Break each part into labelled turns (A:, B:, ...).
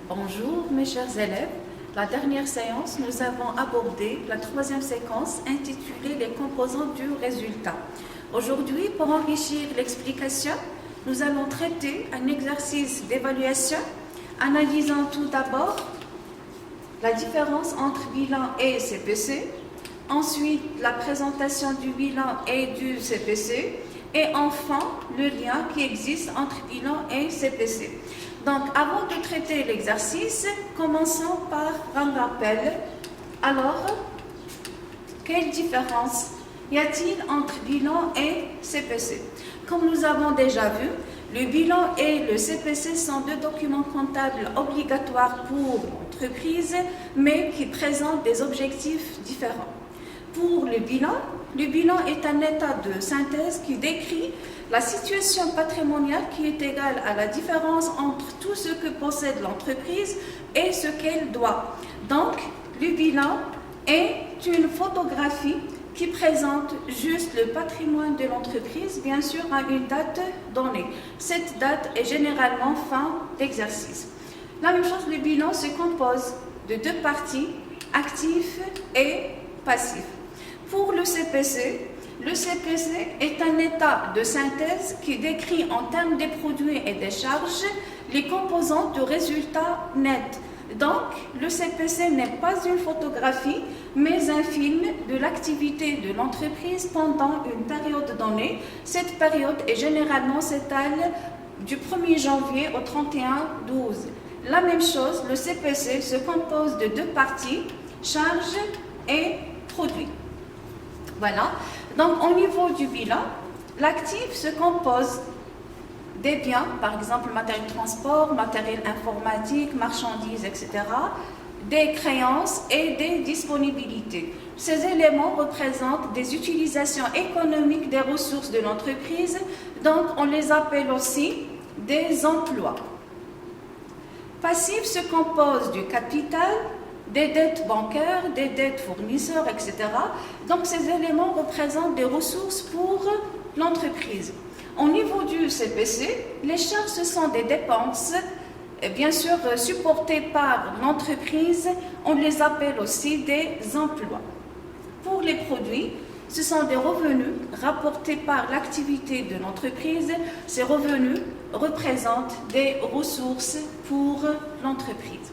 A: Bonjour mes chers élèves. La dernière séance, nous avons abordé la troisième séquence intitulée Les composants du résultat. Aujourd'hui, pour enrichir l'explication, nous allons traiter un exercice d'évaluation, analysant tout d'abord la différence entre bilan et CPC, ensuite la présentation du bilan et du CPC, et enfin le lien qui existe entre bilan et CPC. Donc, avant de traiter l'exercice, commençons par un rappel. Alors, quelle différence y a-t-il entre bilan et CPC? Comme nous avons déjà vu, le bilan et le CPC sont deux documents comptables obligatoires pour l'entreprise, mais qui présentent des objectifs différents. Pour le bilan est un état de synthèse qui décrit la situation patrimoniale qui est égale à la différence entre tout ce que possède l'entreprise et ce qu'elle doit. Donc, le bilan est une photographie qui présente juste le patrimoine de l'entreprise, bien sûr à une date donnée. Cette date est généralement fin d'exercice. La même chose, le bilan se compose de deux parties, actifs et passifs. Pour le CPC est un état de synthèse qui décrit en termes des produits et des charges les composants de résultats nets. Donc, le CPC n'est pas une photographie, mais un film de l'activité de l'entreprise pendant une période donnée. Cette période est généralement s'étale du 1er janvier au 31/12. La même chose, le CPC se compose de deux parties, charges et produits. Voilà. Donc, au niveau du bilan, l'actif se compose des biens, par exemple matériel de transport, matériel informatique, marchandises, etc., des créances et des disponibilités. Ces éléments représentent des utilisations économiques des ressources de l'entreprise, donc on les appelle aussi des emplois. Passif se compose du capital, des dettes bancaires, des dettes fournisseurs, etc. Donc ces éléments représentent des ressources pour l'entreprise. Au niveau du CPC, les charges, ce sont des dépenses, bien sûr supportées par l'entreprise, on les appelle aussi des emplois. Pour les produits, ce sont des revenus rapportés par l'activité de l'entreprise. Ces revenus représentent des ressources pour l'entreprise.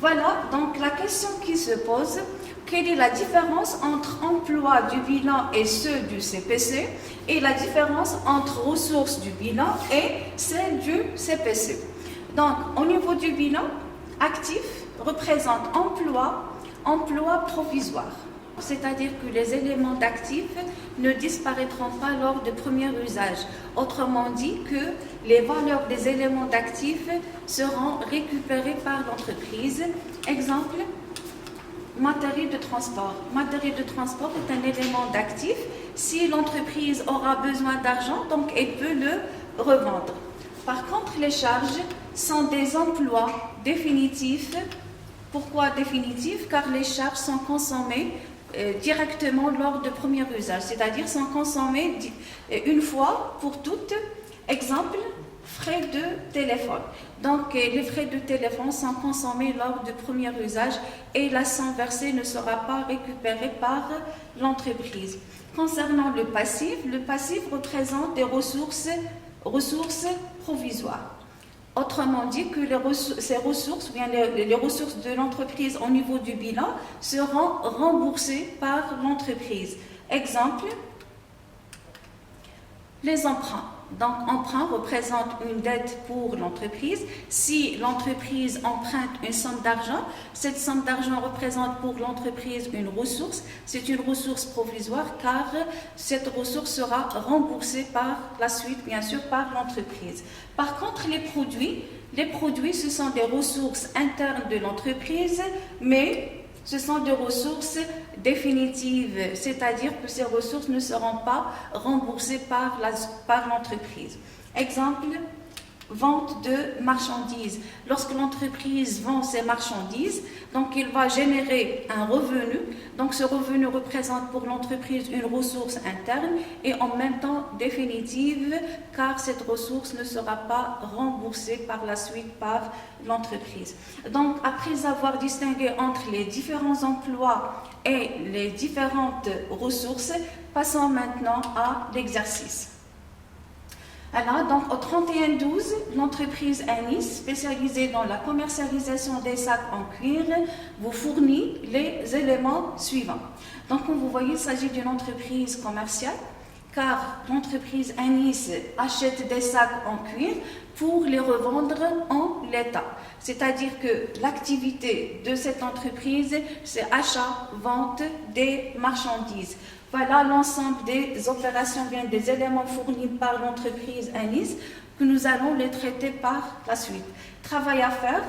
A: Voilà, donc la question qui se pose, quelle est la différence entre emploi du bilan et ceux du CPC et la différence entre ressources du bilan et celles du CPC. Donc, au niveau du bilan, actif représente emploi provisoire. C'est-à-dire que les éléments d'actifs ne disparaîtront pas lors du premier usage. Autrement dit que les valeurs des éléments d'actifs seront récupérées par l'entreprise. Exemple, matériel de transport. Matériel de transport est un élément d'actif. Si l'entreprise aura besoin d'argent, donc elle peut le revendre. Par contre, les charges sont des emplois définitifs. Pourquoi définitifs? Car les charges sont consommées directement lors du premier usage, c'est-à-dire sont consommées une fois pour toutes. Exemple, frais de téléphone. Donc, les frais de téléphone sont consommés lors du premier usage et la somme versée ne sera pas récupérée par l'entreprise. Concernant le passif représente des ressources provisoires. Autrement dit que ces ressources, bien les ressources de l'entreprise au niveau du bilan seront remboursées par l'entreprise. Exemple, les emprunts. Donc, emprunt représente une dette pour l'entreprise. Si l'entreprise emprunte une somme d'argent, cette somme d'argent représente pour l'entreprise une ressource. C'est une ressource provisoire car cette ressource sera remboursée par la suite, bien sûr, par l'entreprise. Par contre, les produits, ce sont des ressources internes de l'entreprise, mais ce sont des ressources définitives, c'est-à-dire que ces ressources ne seront pas remboursées par l'entreprise. Exemple, vente de marchandises. Lorsque l'entreprise vend ses marchandises, donc il va générer un revenu. Donc ce revenu représente pour l'entreprise une ressource interne et en même temps définitive, car cette ressource ne sera pas remboursée par la suite par l'entreprise. Donc après avoir distingué entre les différents emplois et les différentes ressources, passons maintenant à l'exercice. Alors, donc au 31-12, l'entreprise Anis, spécialisée dans la commercialisation des sacs en cuir, vous fournit les éléments suivants. Donc, comme vous voyez, il s'agit d'une entreprise commerciale, car l'entreprise Anis achète des sacs en cuir pour les revendre en l'état. C'est-à-dire que l'activité de cette entreprise, c'est achat, vente des marchandises. Voilà l'ensemble des opérations, bien des éléments fournis par l'entreprise Anis, que nous allons les traiter par la suite. Travail à faire,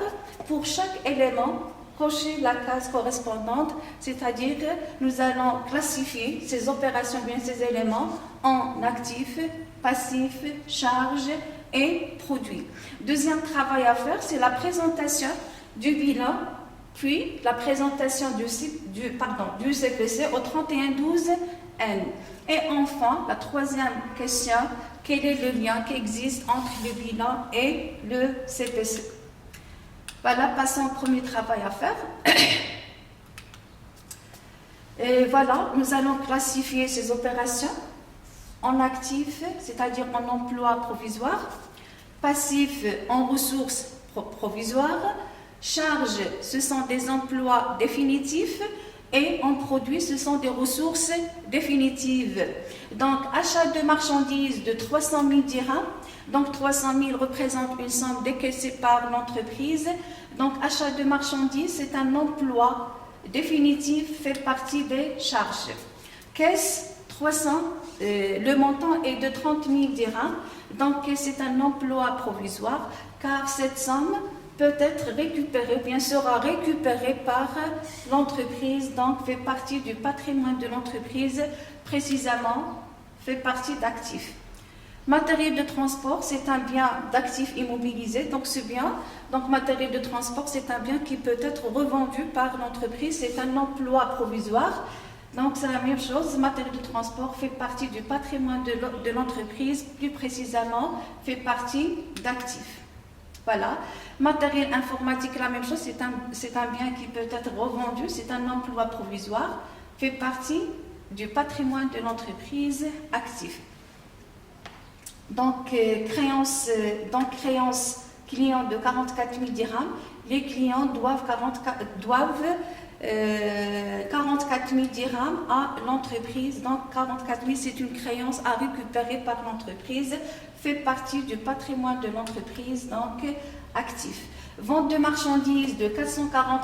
A: pour chaque élément, cocher la case correspondante, c'est-à-dire nous allons classifier ces opérations, bien ces éléments, en actifs, passifs, charges et produits. Deuxième travail à faire, c'est la présentation du bilan, puis la présentation du CPC au 31-12N. Et enfin, la troisième question, quel est le lien qui existe entre le bilan et le CPC? Voilà, passons au premier travail à faire. Et voilà, nous allons classifier ces opérations en actifs, c'est-à-dire en emploi provisoire, passifs en ressources provisoires, charges, ce sont des emplois définitifs et en produits, ce sont des ressources définitives. Donc, achat de marchandises de 300 000 dirhams. Donc, 300 000 représente une somme décaissée par l'entreprise. Donc, achat de marchandises, c'est un emploi définitif, fait partie des charges. Caisse, 300, le montant est de 30 000 dirhams. Donc, c'est un emploi provisoire, car cette somme peut être récupérée, bien sera récupérée par l'entreprise, donc fait partie du patrimoine de l'entreprise, précisément fait partie d'actifs. Matériel de transport, c'est un bien d'actifs immobilisés, donc ce bien, donc matériel de transport, c'est un bien qui peut être revendu par l'entreprise, c'est un emploi provisoire, donc c'est la même chose, matériel de transport fait partie du patrimoine de l'entreprise, plus précisément fait partie d'actifs. Voilà. Matériel informatique, la même chose, c'est un bien qui peut être revendu, c'est un emploi provisoire, fait partie du patrimoine de l'entreprise actif. Donc, créance client de 44 000 dirhams, les clients doivent 44 000 dirhams à l'entreprise. Donc, 44 000, c'est une créance à récupérer par l'entreprise, fait partie du patrimoine de l'entreprise, donc actif. Vente de marchandises de 440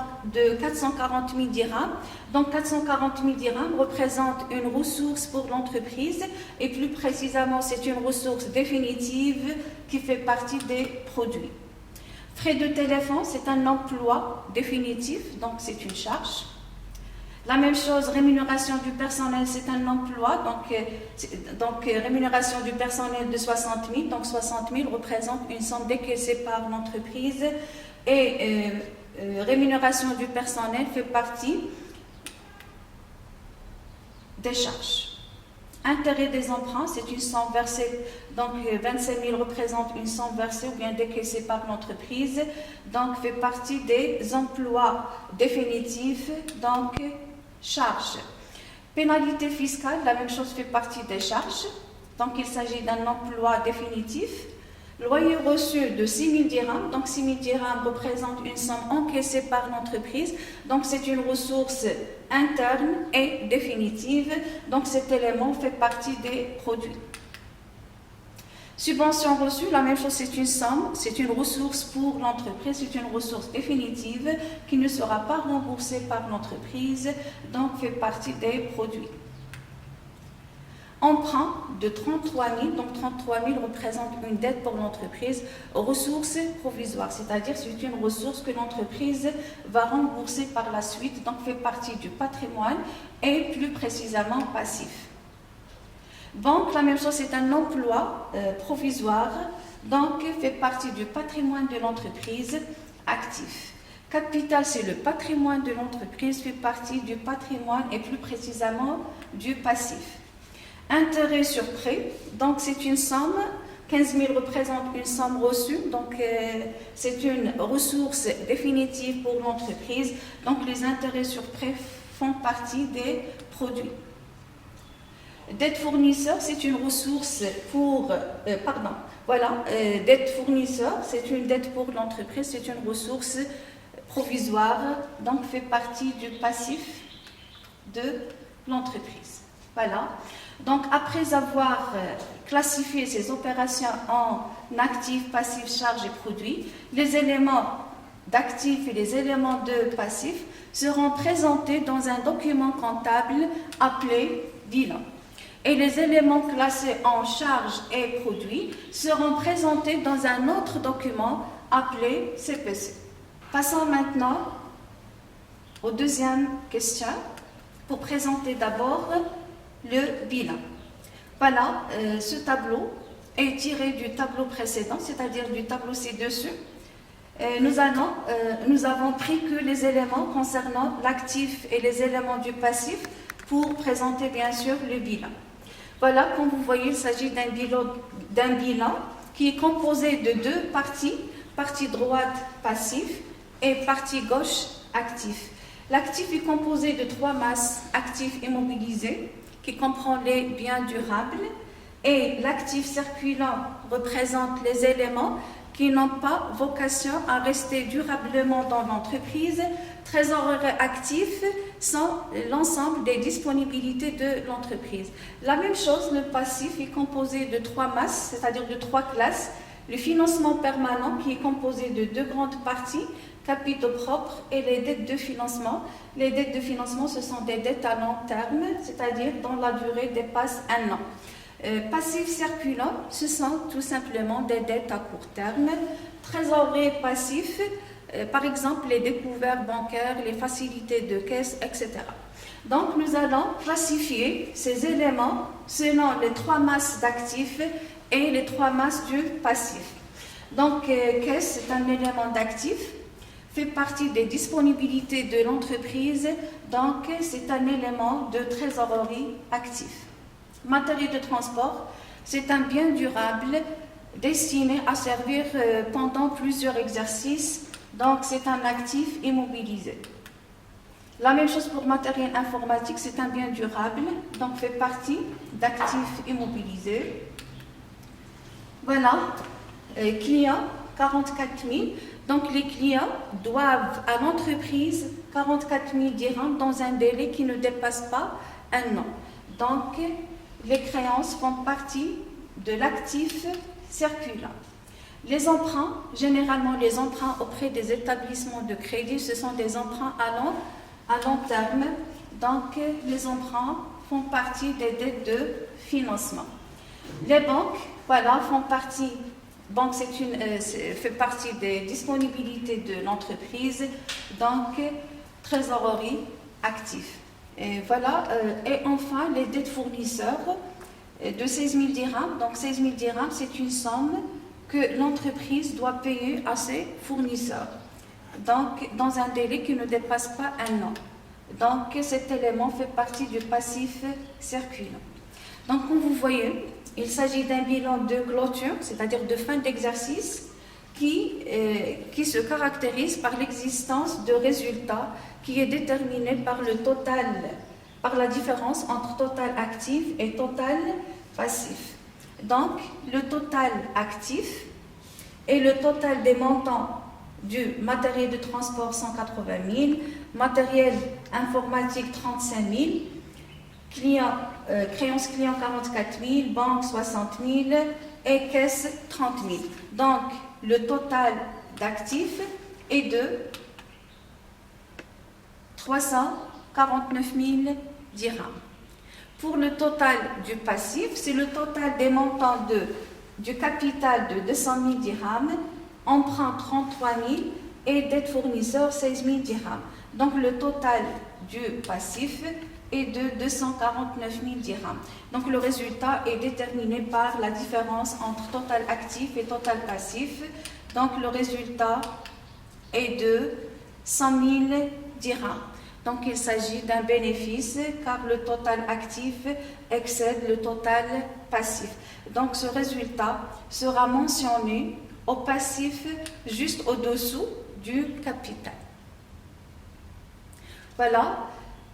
A: 000 dirhams. Donc, 440 000 dirhams représente une ressource pour l'entreprise et plus précisément, c'est une ressource définitive qui fait partie des produits. Frais de téléphone, c'est un emploi définitif, donc c'est une charge. La même chose, rémunération du personnel, c'est un emploi, donc rémunération du personnel de 60 000, donc 60 000 représente une somme décaissée par l'entreprise et rémunération du personnel fait partie des charges. Intérêt des emprunts, c'est une somme versée, donc 25 000 représente une somme versée ou bien décaissée par l'entreprise, donc fait partie des emplois définitifs, donc charges. Pénalité fiscale, la même chose fait partie des charges, donc il s'agit d'un emploi définitif. Loyer reçu de 6 000 dirhams, donc 6 000 dirhams représente une somme encaissée par l'entreprise, donc c'est une ressource interne et définitive, donc cet élément fait partie des produits. Subvention reçue, la même chose, c'est une somme, c'est une ressource pour l'entreprise, c'est une ressource définitive qui ne sera pas remboursée par l'entreprise, donc fait partie des produits. Emprunt de 33 000, donc 33 000 représente une dette pour l'entreprise, ressources provisoires, c'est-à-dire c'est une ressource que l'entreprise va rembourser par la suite, donc fait partie du patrimoine et plus précisément passif. Banque, la même chose, c'est un emploi provisoire, donc fait partie du patrimoine de l'entreprise actif. Capital, c'est le patrimoine de l'entreprise, fait partie du patrimoine et plus précisément du passif. Intérêt sur prêt, donc c'est une somme, 15 000 représente une somme reçue, donc c'est une ressource définitive pour l'entreprise, donc les intérêts sur prêt font partie des produits. Dette fournisseur, c'est une ressource pour, dette fournisseur, c'est une dette pour l'entreprise, c'est une ressource provisoire, donc fait partie du passif de l'entreprise. Voilà. Donc après avoir classifié ces opérations en actifs, passifs, charges et produits, les éléments d'actifs et les éléments de passifs seront présentés dans un document comptable appelé bilan. Et les éléments classés en charges et produits seront présentés dans un autre document appelé CPC. Passons maintenant aux deuxième question pour présenter d'abord le bilan. Voilà, ce tableau est tiré du tableau précédent, c'est-à-dire du tableau ci-dessus. Nous avons pris que les éléments concernant l'actif et les éléments du passif pour présenter bien sûr le bilan. Voilà, comme vous voyez, il s'agit d'un bilan qui est composé de deux parties, partie droite passif et partie gauche actif. L'actif est composé de trois masses actifs immobilisés qui comprend les biens durables et l'actif circulant représente les éléments qui n'ont pas vocation à rester durablement dans l'entreprise. Trésorerie actif sont l'ensemble des disponibilités de l'entreprise. La même chose, le passif est composé de trois masses, c'est-à-dire de trois classes. Le financement permanent qui est composé de deux grandes parties, capitaux propres et les dettes de financement. Les dettes de financement, ce sont des dettes à long terme, c'est-à-dire dont la durée dépasse un an. Passif circulant, ce sont tout simplement des dettes à court terme. Trésorerie passif, par exemple les découvertes bancaires, les facilités de caisse, etc. Donc nous allons classifier ces éléments selon les trois masses d'actifs et les trois masses du passif. Donc caisse, c'est un élément d'actif, fait partie des disponibilités de l'entreprise, donc c'est un élément de trésorerie actif. Matériel de transport, c'est un bien durable destiné à servir pendant plusieurs exercices, donc c'est un actif immobilisé. La même chose pour matériel informatique, c'est un bien durable, donc fait partie d'actifs immobilisés. Voilà, clients, 44 000. Donc les clients doivent à l'entreprise 44 000 dirhams dans un délai qui ne dépasse pas un an. Donc les créances font partie de l'actif circulant. Les emprunts, généralement les emprunts auprès des établissements de crédit, ce sont des emprunts à long terme. Donc les emprunts font partie des dettes de financement. Les banques, voilà, font partie. Banque, fait partie des disponibilités de l'entreprise, donc trésorerie active. Et voilà, et enfin les dettes fournisseurs de 16 000 dirhams. Donc 16 000 dirhams, c'est une somme que l'entreprise doit payer à ses fournisseurs, donc dans un délai qui ne dépasse pas un an. Donc cet élément fait partie du passif circulant. Donc comme vous voyez, il s'agit d'un bilan de clôture, c'est-à-dire de fin d'exercice, qui se caractérise par l'existence de résultats qui est déterminé par la différence entre total actif et total passif. Donc, le total actif est le total des montants du matériel de transport 180 000, matériel informatique 35 000, créances clients 44 000, banque 60 000 et caisse 30 000. Donc, le total d'actifs est de 349 000 dirhams. Pour le total du passif, c'est le total des montants du capital de 200 000 dirhams, emprunt 33 000, et dette fournisseur 16 000 dirhams. Donc le total du passif est de 249 000 dirhams. Donc le résultat est déterminé par la différence entre total actif et total passif. Donc le résultat est de 100 000 dirhams. Donc il s'agit d'un bénéfice car le total actif excède le total passif. Donc ce résultat sera mentionné au passif juste au-dessous du capital. Voilà,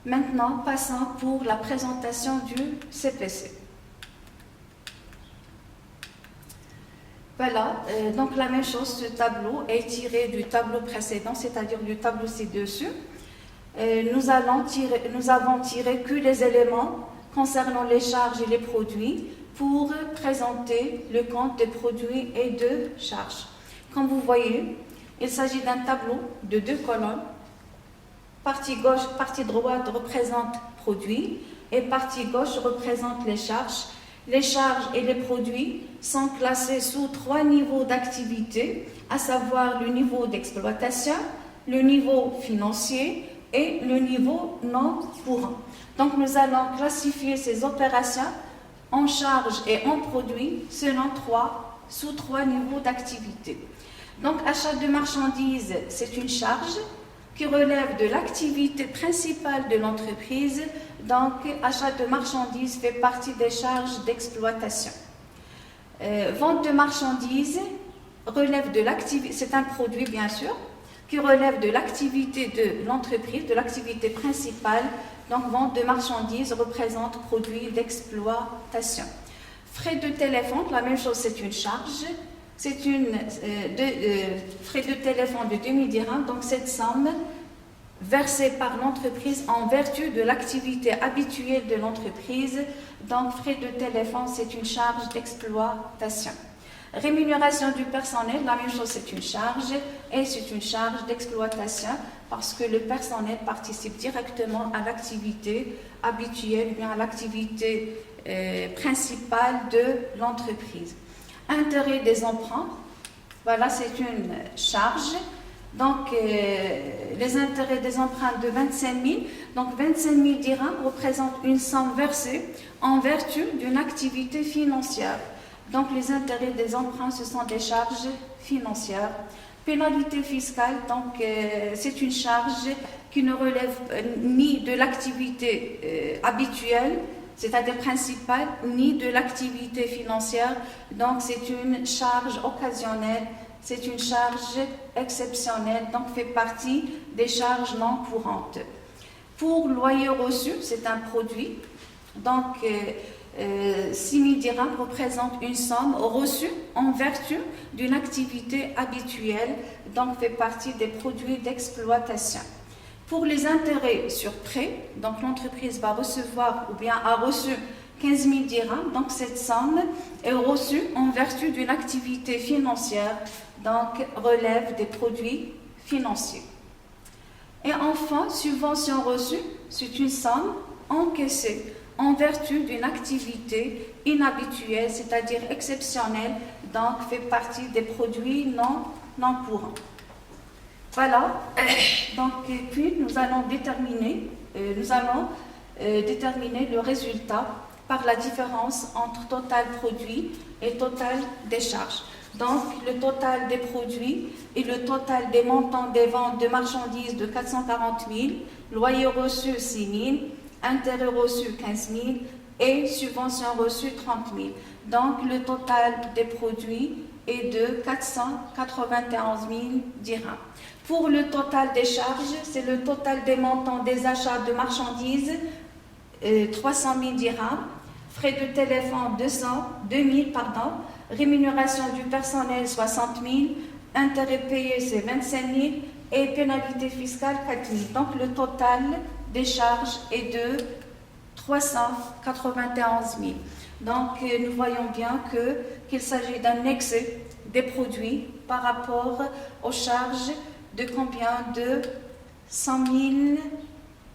A: maintenant passons pour la présentation du CPC. Voilà, donc la même chose, ce tableau est tiré du tableau précédent, c'est-à-dire du tableau ci-dessus. Nous avons tiré que les éléments concernant les charges et les produits pour présenter le compte des produits et de charges. Comme vous voyez, il s'agit d'un tableau de 2 colonnes. Partie gauche, partie droite représente produits et partie gauche représente les charges. Les charges et les produits sont classés sous 3 niveaux d'activité, à savoir le niveau d'exploitation, le niveau financier et le niveau non courant. Donc nous allons classifier ces opérations en charges et en produits sous 3 niveaux d'activité. Donc achat de marchandises, c'est une charge qui relève de l'activité principale de l'entreprise. Donc achat de marchandises fait partie des charges d'exploitation. Vente de marchandises relève de l'activité, c'est un produit bien sûr, qui relève de l'activité de l'entreprise, de l'activité principale. Donc, vente de marchandises représente produit d'exploitation. Frais de téléphone, la même chose, c'est une charge. C'est frais de téléphone de 2000 dirhams. Donc, cette somme versée par l'entreprise en vertu de l'activité habituelle de l'entreprise. Donc, frais de téléphone, c'est une charge d'exploitation. Rémunération du personnel, la même chose, c'est une charge et c'est une charge d'exploitation parce que le personnel participe directement à l'activité habituelle, bien à l'activité principale de l'entreprise. Intérêt des emprunts, voilà, c'est une charge. Donc, les intérêts des emprunts de 25 000, donc 25 000 dirhams représentent une somme versée en vertu d'une activité financière. Donc, les intérêts des emprunts, ce sont des charges financières. Pénalité fiscale, donc c'est une charge qui ne relève ni de l'activité habituelle, c'est-à-dire principale, ni de l'activité financière. Donc, c'est une charge occasionnelle, c'est une charge exceptionnelle, donc fait partie des charges non courantes. Pour loyer reçu, c'est un produit. Donc, 6 000 dirhams représente une somme reçue en vertu d'une activité habituelle, donc fait partie des produits d'exploitation. Pour les intérêts sur prêt, donc l'entreprise va recevoir ou bien a reçu 15 000 dirhams, donc cette somme est reçue en vertu d'une activité financière, donc relève des produits financiers. Et enfin, subvention reçue, c'est une somme encaissée en vertu d'une activité inhabituelle, c'est-à-dire exceptionnelle, donc fait partie des produits non courants. Voilà, donc et puis nous allons déterminer le résultat par la différence entre total produit et total des charges. Donc le total des produits et le total des montants des ventes de marchandises de 440 000, loyer reçu 6 000, intérêts reçus 15 000 et subventions reçues 30 000. Donc le total des produits est de 491 000 dirhams. Pour le total des charges, c'est le total des montants des achats de marchandises, 300 000 dirhams, frais de téléphone 2 000, rémunération du personnel 60 000, intérêts payés c'est 25 000 et pénalité fiscale 4 000. Donc le total des charges est de 391 000. Donc nous voyons bien qu'il s'agit d'un excès des produits par rapport aux charges de combien de 100 000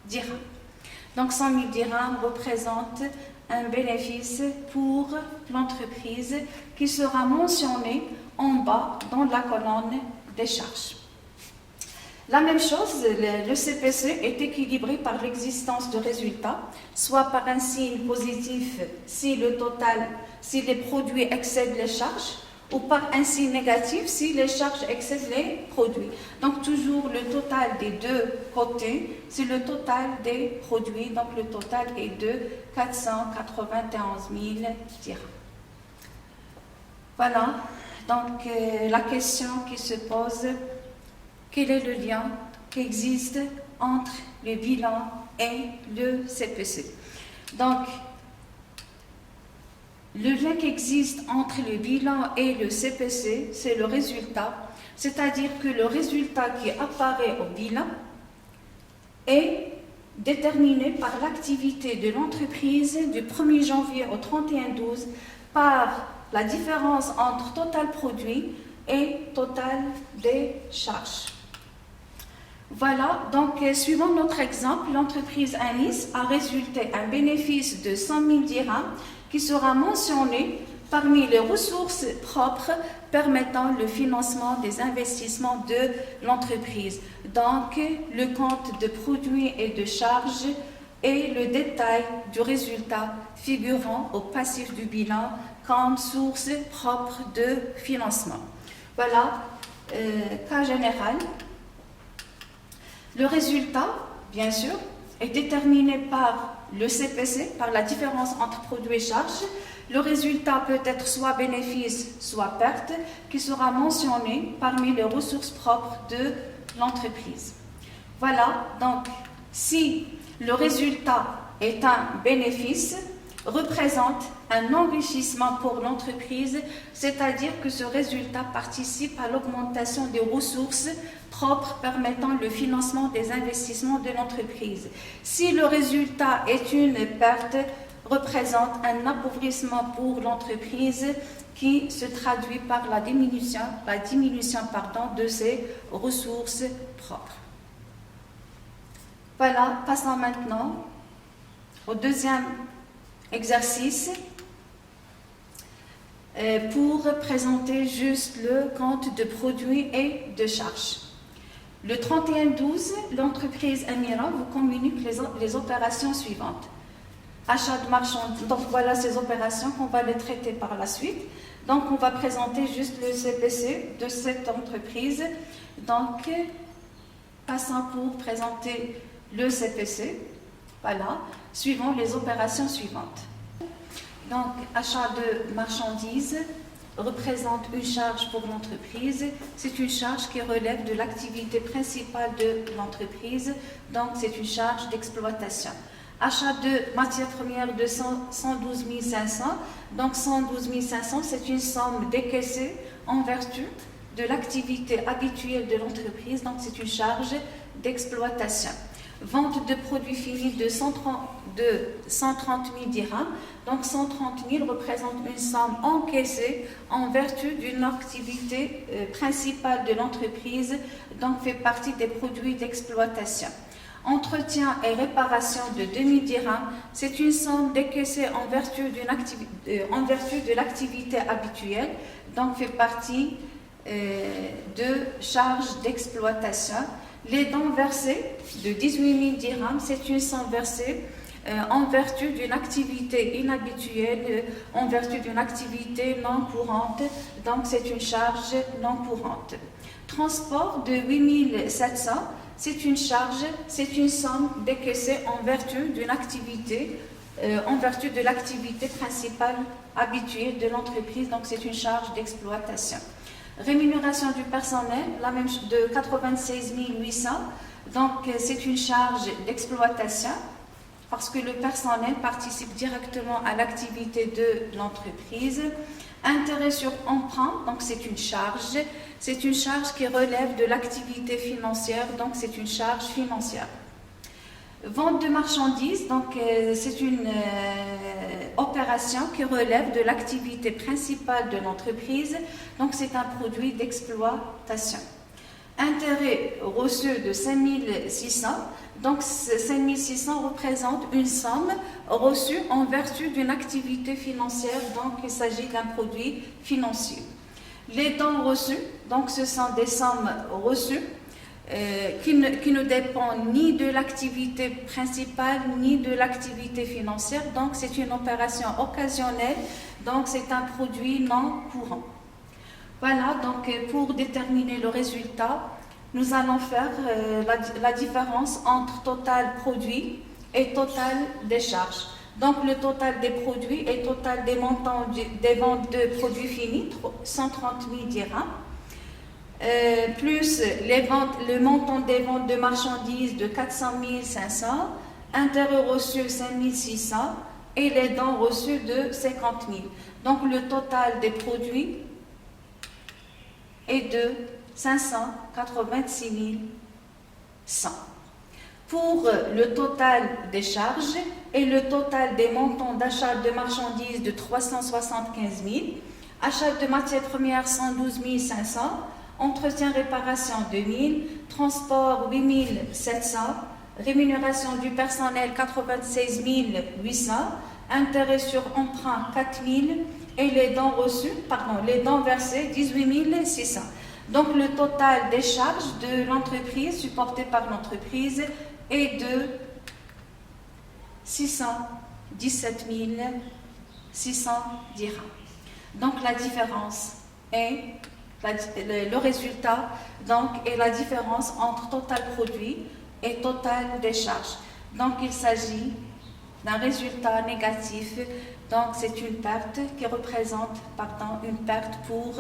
A: dirhams. Donc 100 000 dirhams représente un bénéfice pour l'entreprise qui sera mentionné en bas dans la colonne des charges. La même chose, le CPC est équilibré par l'existence de résultats, soit par un signe positif si les produits excèdent les charges, ou par un signe négatif si les charges excèdent les produits. Donc toujours le total des deux côtés, c'est le total des produits, donc le total est de 491 000 dirhams. Voilà, donc la question qui se pose, quel est le lien qui existe entre le bilan et le CPC? Donc, le lien qui existe entre le bilan et le CPC, c'est le résultat, c'est-à-dire que le résultat qui apparaît au bilan est déterminé par l'activité de l'entreprise du 1er janvier au 31/12 par la différence entre total produit et total des charges. Voilà, donc suivant notre exemple, l'entreprise Anis a résulté un bénéfice de 100 000 dirhams qui sera mentionné parmi les ressources propres permettant le financement des investissements de l'entreprise. Donc, le compte de produits et de charges et le détail du résultat figurant au passif du bilan comme source propre de financement. Voilà, cas général. Le résultat, bien sûr, est déterminé par le CPC, par la différence entre produits et charges. Le résultat peut être soit bénéfice, soit perte, qui sera mentionné parmi les ressources propres de l'entreprise. Voilà, donc, si le résultat est un bénéfice, représente un enrichissement pour l'entreprise, c'est-à-dire que ce résultat participe à l'augmentation des ressources propres permettant le financement des investissements de l'entreprise. Si le résultat est une perte, représente un appauvrissement pour l'entreprise qui se traduit par la diminution de ses ressources propres. Voilà, passons maintenant au deuxième exercice pour présenter juste le compte de produits et de charges. Le 31/12, l'entreprise Amira vous communique les opérations suivantes. Achat de marchandises, donc voilà ces opérations qu'on va les traiter par la suite. Donc on va présenter juste le CPC de cette entreprise. Donc passons pour présenter le CPC. Voilà, suivant les opérations suivantes. Donc, achat de marchandises représente une charge pour l'entreprise. C'est une charge qui relève de l'activité principale de l'entreprise. Donc, c'est une charge d'exploitation. Achat de matières premières de 112 500. Donc, 112 500, c'est une somme décaissée en vertu de l'activité habituelle de l'entreprise. Donc, c'est une charge d'exploitation. Vente de produits finis de 130 000 dirhams. Donc 130 000 représente une somme encaissée en vertu d'une activité principale de l'entreprise, donc fait partie des produits d'exploitation. Entretien et réparation de 2 000 dirhams, c'est une somme décaissée en vertu de l'activité habituelle, donc fait partie de charges d'exploitation. Les dons versés de 18 000 dirhams, c'est une somme versée en vertu d'une activité inhabituelle, en vertu d'une activité non courante, donc c'est une charge non courante. Transport de 8 700, c'est une charge, c'est une somme décaissée en vertu d'une activité, en vertu de l'activité principale habituelle de l'entreprise, donc c'est une charge d'exploitation. Rémunération du personnel, la même de 96 800, donc c'est une charge d'exploitation parce que le personnel participe directement à l'activité de l'entreprise. Intérêt sur emprunt, donc c'est une charge qui relève de l'activité financière, donc c'est une charge financière. Vente de marchandises, donc c'est une opération qui relève de l'activité principale de l'entreprise, donc c'est un produit d'exploitation. Intérêt reçu de 5 600, donc 5 600 représente une somme reçue en vertu d'une activité financière, donc il s'agit d'un produit financier. Les dons reçus, donc ce sont des sommes reçues qui ne dépend ni de l'activité principale ni de l'activité financière. Donc c'est une opération occasionnelle, donc c'est un produit non courant. Voilà, donc pour déterminer le résultat, nous allons faire la différence entre total produit et total des charges. Donc le total des produits et total des montants des ventes de produits finis, 130 000 dirhams. Plus le montant des ventes de marchandises de 400 500, intérêts reçus 5 600 et les dons reçus de 50 000. Donc le total des produits est de 586 100. Pour le total des charges et le total des montants d'achat de marchandises de 375 000, achat de matières premières 112 500, entretien réparation 2000, transport 8 700, rémunération du personnel 96 800, intérêt sur emprunt 4 000 et les dons versés 18 600. Donc le total des charges de l'entreprise supportées par l'entreprise est de 617 600 dirhams. Donc la différence est le résultat donc est la différence entre total produit et total des charges. Donc il s'agit d'un résultat négatif, donc c'est une perte qui représente une perte pour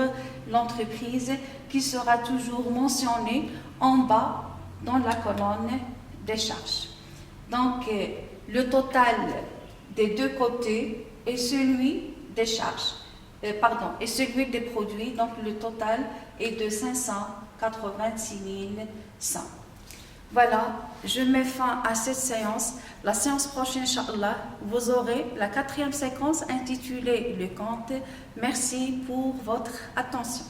A: l'entreprise qui sera toujours mentionnée en bas dans la colonne des charges. Donc le total des deux côtés est celui des charges. Et celui des produits, donc le total est de 586 100. Voilà, je mets fin à cette séance. La séance prochaine, Inch'Allah, vous aurez la 4e séquence intitulée Le compte. Merci pour votre attention.